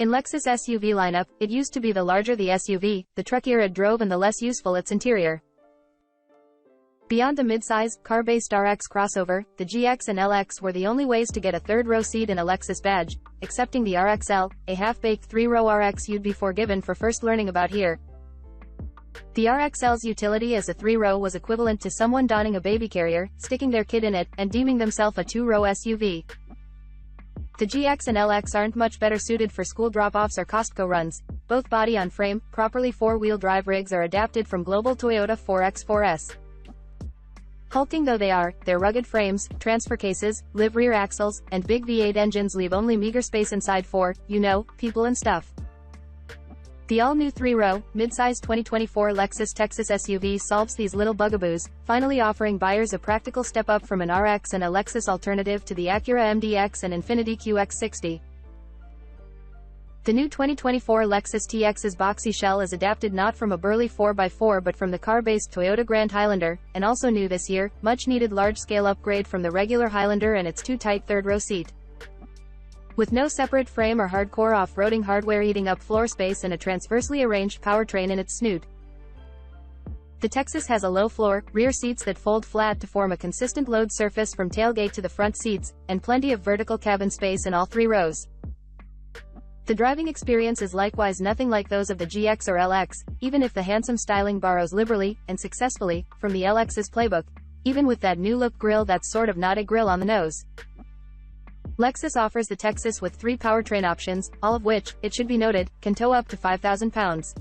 In Lexus SUV lineup, it used to be the larger the SUV, the truckier it drove and the less useful its interior. Beyond the midsize, car-based RX crossover, the GX and LX were the only ways to get a third-row seat in a Lexus badge, excepting the RXL, a half-baked three-row RX you'd be forgiven for first learning about here. The RXL's utility as a three-row was equivalent to someone donning a baby carrier, sticking their kid in it, and deeming themselves a two-row SUV. The GX and LX aren't much better suited for school drop-offs or Costco runs. Both body-on-frame, properly four-wheel drive rigs are adapted from global Toyota 4X4S. Hulking though they are, their rugged frames, transfer cases, live rear axles, and big V8 engines leave only meager space inside for, people and stuff. The all-new three-row, mid-size 2024 Lexus TX SUV solves these little bugaboos, finally offering buyers a practical step up from an RX and a Lexus alternative to the Acura MDX and Infiniti QX60. The new 2024 Lexus TX's boxy shell is adapted not from a burly 4x4 but from the car-based Toyota Grand Highlander, and also new this year, much-needed large-scale upgrade from the regular Highlander and its too-tight third-row seat. With no separate frame or hardcore off-roading hardware eating up floor space and a transversely arranged powertrain in its snoot. The Texas has a low floor, rear seats that fold flat to form a consistent load surface from tailgate to the front seats, and plenty of vertical cabin space in all three rows. The driving experience is likewise nothing like those of the GX or LX, even if the handsome styling borrows liberally, and successfully, from the LX's playbook, even with that new-look grille that's sort of not a grille on the nose. Lexus offers the Texas with 3 powertrain options, all of which, it should be noted, can tow up to 5,000 pounds.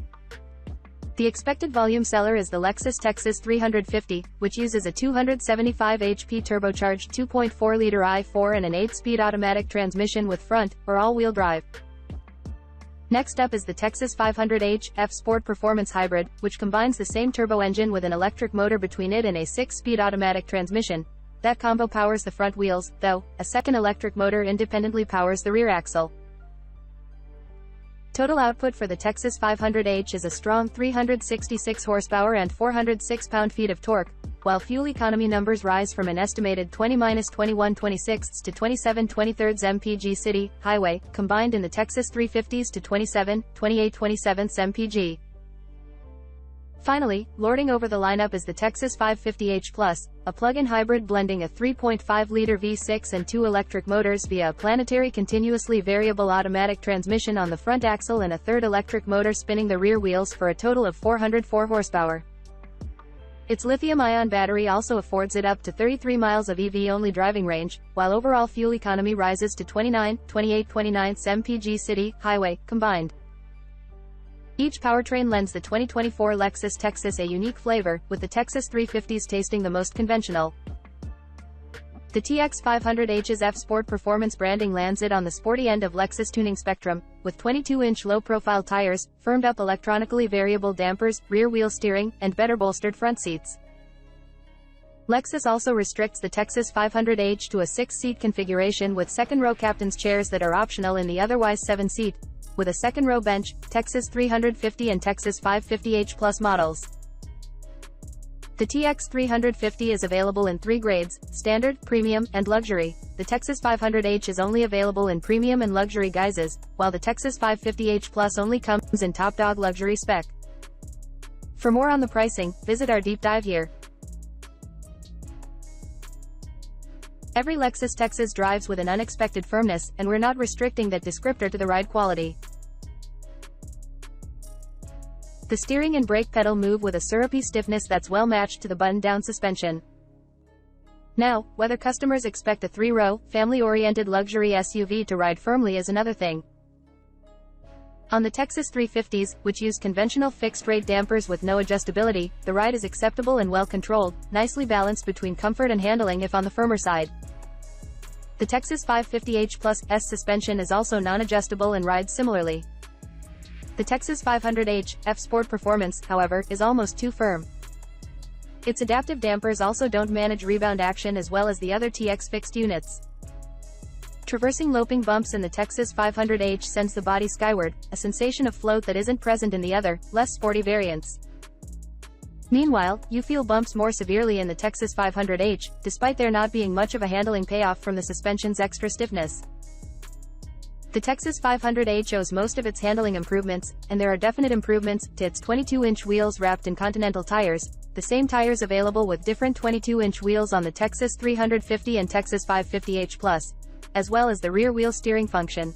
The expected volume seller is the Lexus Texas 350, which uses a 275 HP turbocharged 2.4-liter i4 and an 8-speed automatic transmission with front, or all-wheel drive. Next up is the Texas 500h F-Sport Performance Hybrid, which combines the same turbo engine with an electric motor between it and a 6-speed automatic transmission. That combo powers the front wheels, though, a second electric motor independently powers the rear axle. Total output for the Texas 500h is a strong 366 horsepower and 406 pound-feet of torque, while fuel economy numbers rise from an estimated 20-21.26 to 27.23 mpg city, highway, combined in the Texas 350s to 28.27 mpg. Finally, lording over the lineup is the Texas 550h Plus, a plug-in hybrid blending a 3.5-liter V6 and 2 electric motors via a planetary continuously variable automatic transmission on the front axle and a third electric motor spinning the rear wheels for a total of 404 horsepower. Its lithium-ion battery also affords it up to 33 miles of EV-only driving range, while overall fuel economy rises to 28.29 mpg city, highway, combined. Each powertrain lends the 2024 Lexus Texas a unique flavor, with the Texas 350s tasting the most conventional. The TX 500h's F-Sport Performance branding lands it on the sporty end of Lexus tuning spectrum, with 22-inch low-profile tires, firmed-up electronically variable dampers, rear-wheel steering, and better bolstered front seats. Lexus also restricts the Texas 500h to a 6-seat configuration with second-row captain's chairs that are optional in the otherwise 7-seat, with a second-row bench, Texas 350 and Texas 550h Plus models. The TX 350 is available in 3 grades, Standard, Premium, and Luxury. The Texas 500h is only available in Premium and Luxury guises, while the Texas 550h Plus only comes in Top Dog Luxury spec. For more on the pricing, visit our deep dive here. Every Lexus Texas drives with an unexpected firmness, and we're not restricting that descriptor to the ride quality. The steering and brake pedal move with a syrupy stiffness that's well matched to the button-down suspension. Now, whether customers expect a 3-row, family-oriented luxury SUV to ride firmly is another thing. On the Texas 350s, which use conventional fixed-rate dampers with no adjustability, the ride is acceptable and well-controlled, nicely balanced between comfort and handling if on the firmer side. The Texas 550h Plus S suspension is also non-adjustable and rides similarly. The Texas 500h F-Sport Performance, however, is almost too firm. Its adaptive dampers also don't manage rebound action as well as the other TX fixed units. Traversing loping bumps in the Texas 500h sends the body skyward, a sensation of float that isn't present in the other, less sporty variants. Meanwhile, you feel bumps more severely in the Texas 500h, despite there not being much of a handling payoff from the suspension's extra stiffness. The Texas 500H owes most of its handling improvements, and there are definite improvements to its 22-inch wheels wrapped in Continental tires, the same tires available with different 22-inch wheels on the Texas 350 and Texas 550H Plus, as well as the rear wheel steering function.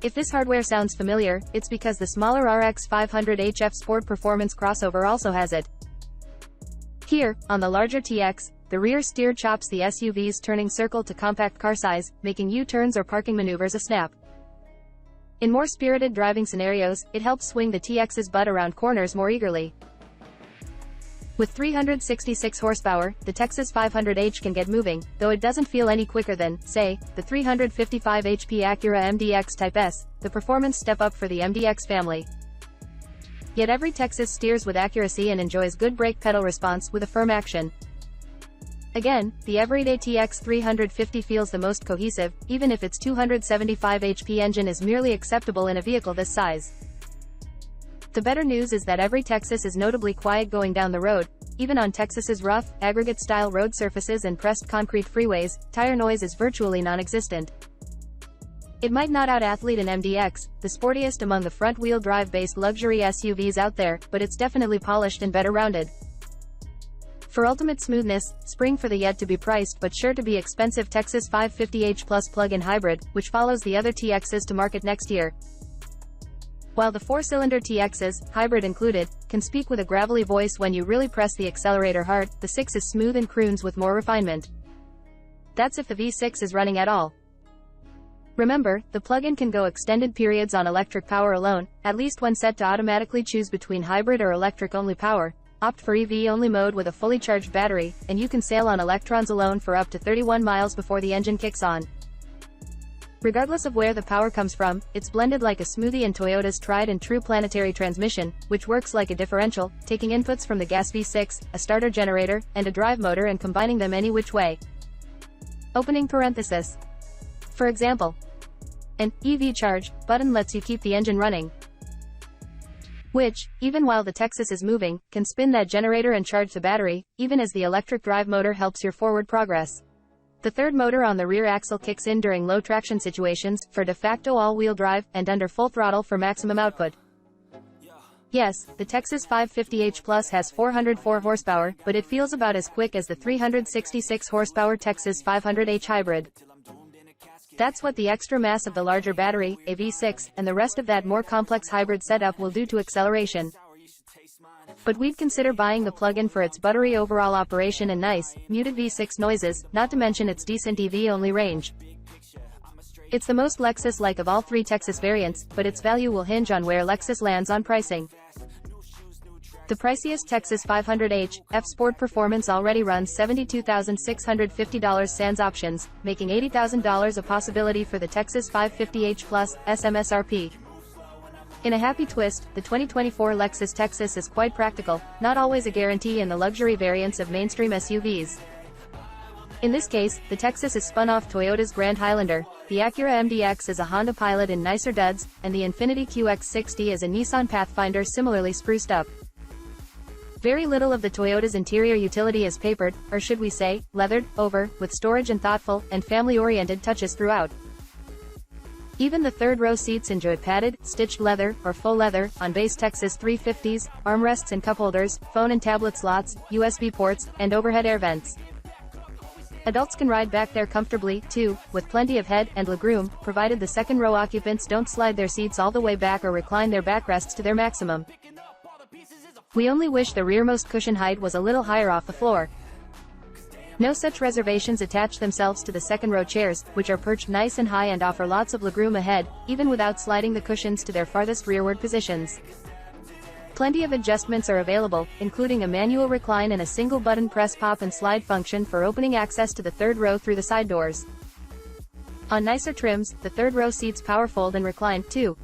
If this hardware sounds familiar, it's because the smaller RX 500H F Sport Performance crossover also has it. Here, on the larger TX, the rear steer chops the SUV's turning circle to compact car size, making U-turns or parking maneuvers a snap. In more spirited driving scenarios, it helps swing the TX's butt around corners more eagerly. With 366 horsepower, the Texas 500H can get moving, though it doesn't feel any quicker than, say, the 355 HP Acura MDX Type S, the performance step up for the MDX family. Yet every Texas steers with accuracy and enjoys good brake pedal response with a firm action. Again, the everyday TX 350 feels the most cohesive, even if its 275 HP engine is merely acceptable in a vehicle this size. The better news is that every Texas is notably quiet going down the road. Even on Texas's rough, aggregate-style road surfaces and pressed concrete freeways, tire noise is virtually non-existent. It might not out-athlete an MDX, the sportiest among the front-wheel drive-based luxury SUVs out there, but it's definitely polished and better rounded. For ultimate smoothness, spring for the yet-to-be-priced but sure-to-be expensive Texas 550H Plus plug-in hybrid, which follows the other TXs to market next year. While the four-cylinder TXs, hybrid included, can speak with a gravelly voice when you really press the accelerator hard, the 6 is smooth and croons with more refinement. That's if the V6 is running at all. Remember, the plug-in can go extended periods on electric power alone, at least when set to automatically choose between hybrid or electric-only power. Opt for EV-only mode with a fully charged battery, and you can sail on electrons alone for up to 31 miles before the engine kicks on. Regardless of where the power comes from, it's blended like a smoothie in Toyota's tried-and-true planetary transmission, which works like a differential, taking inputs from the gas V6, a starter generator, and a drive motor and combining them any which way. Opening parenthesis. For example, an EV charge button lets you keep the engine running, which, even while the Texas is moving, can spin that generator and charge the battery, even as the electric drive motor helps your forward progress. The third motor on the rear axle kicks in during low traction situations, for de facto all-wheel drive, and under full throttle for maximum output. Yes, the Texas 550H Plus has 404 horsepower, but it feels about as quick as the 366 horsepower Texas 500H hybrid. That's what the extra mass of the larger battery, a V6, and the rest of that more complex hybrid setup will do to acceleration. But we'd consider buying the plug-in for its buttery overall operation and nice, muted V6 noises, not to mention its decent EV-only range. It's the most Lexus-like of all three Texas variants, but its value will hinge on where Lexus lands on pricing. The priciest Texas 500H F Sport Performance already runs $72,650 sans options, making $80,000 a possibility for the Texas 550H Plus SMSRP. In a happy twist, the 2024 Lexus Texas is quite practical, not always a guarantee in the luxury variants of mainstream SUVs. In this case, the Texas is spun off Toyota's Grand Highlander, the Acura MDX is a Honda Pilot in nicer duds, and the Infiniti QX60 is a Nissan Pathfinder similarly spruced up. Very little of the Toyota's interior utility is papered, or should we say, leathered, over, with storage and thoughtful, and family-oriented touches throughout. Even the third-row seats enjoy padded, stitched leather, or faux leather, on base Texas 350s, armrests and cup holders, phone and tablet slots, USB ports, and overhead air vents. Adults can ride back there comfortably, too, with plenty of head and legroom, provided the second-row occupants don't slide their seats all the way back or recline their backrests to their maximum. We only wish the rearmost cushion height was a little higher off the floor. No such reservations attach themselves to the second-row chairs, which are perched nice and high and offer lots of legroom ahead, even without sliding the cushions to their farthest rearward positions. Plenty of adjustments are available, including a manual recline and a single-button press pop and slide function for opening access to the third row through the side doors. On nicer trims, the third-row seats power fold and recline, too.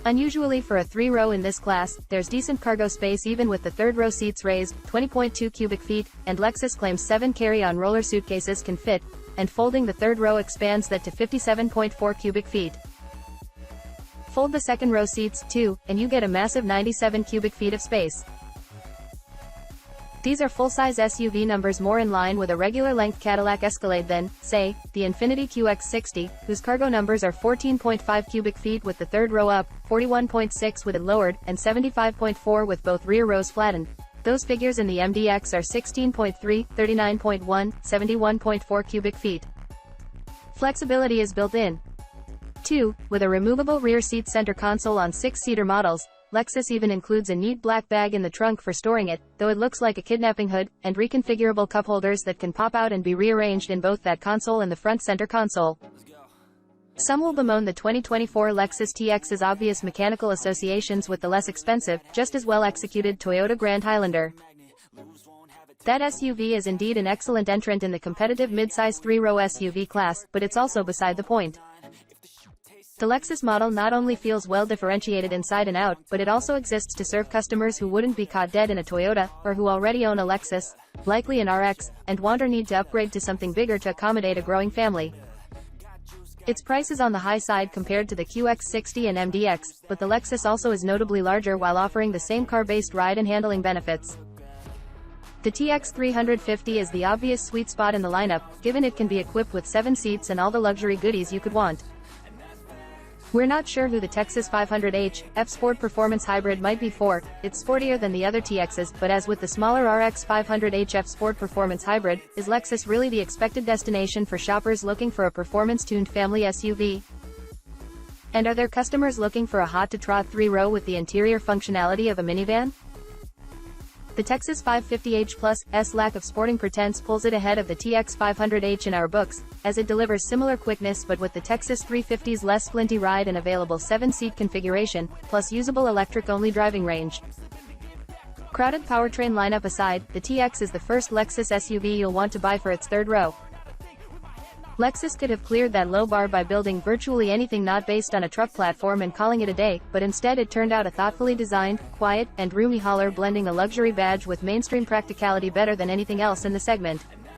Unusually for a three-row in this class, there's decent cargo space even with the third-row seats raised, 20.2 cubic feet, and Lexus claims 7 carry-on roller suitcases can fit, and folding the third row expands that to 57.4 cubic feet. Fold the second-row seats, too, and you get a massive 97 cubic feet of space. These are full-size SUV numbers more in line with a regular-length Cadillac Escalade than, say, the Infiniti QX60, whose cargo numbers are 14.5 cubic feet with the third row up, 41.6 with it lowered, and 75.4 with both rear rows flattened. Those figures in the MDX are 16.3, 39.1, 71.4 cubic feet. Flexibility is built in. 2. With a removable rear seat center console on 6-seater models, Lexus even includes a neat black bag in the trunk for storing it, though it looks like a kidnapping hood, and reconfigurable cup holders that can pop out and be rearranged in both that console and the front center console. Some will bemoan the 2024 Lexus TX's obvious mechanical associations with the less expensive, just as well executed Toyota Grand Highlander. That SUV is indeed an excellent entrant in the competitive midsize 3-row SUV class, but it's also beside the point. The Lexus model not only feels well differentiated inside and out, but it also exists to serve customers who wouldn't be caught dead in a Toyota, or who already own a Lexus, likely an RX, and want or need to upgrade to something bigger to accommodate a growing family. Its price is on the high side compared to the QX60 and MDX, but the Lexus also is notably larger while offering the same car-based ride and handling benefits. The TX 350 is the obvious sweet spot in the lineup, given it can be equipped with 7 seats and all the luxury goodies you could want. We're not sure who the Texas 500h F Sport Performance Hybrid might be for. It's sportier than the other TXs, but as with the smaller RX 500h F Sport Performance Hybrid, is Lexus really the expected destination for shoppers looking for a performance-tuned family SUV? And are there customers looking for a hot-to-trot 3-row with the interior functionality of a minivan? The Texas 550h Plus S lack of sporting pretense pulls it ahead of the TX 500h in our books, as it delivers similar quickness but with the Texas 350's less flinty ride and available 7-seat configuration, plus usable electric-only driving range. Crowded powertrain lineup aside, the TX is the first Lexus SUV you'll want to buy for its third row. Lexus could have cleared that low bar by building virtually anything not based on a truck platform and calling it a day, but instead it turned out a thoughtfully designed, quiet, and roomy hauler blending a luxury badge with mainstream practicality better than anything else in the segment.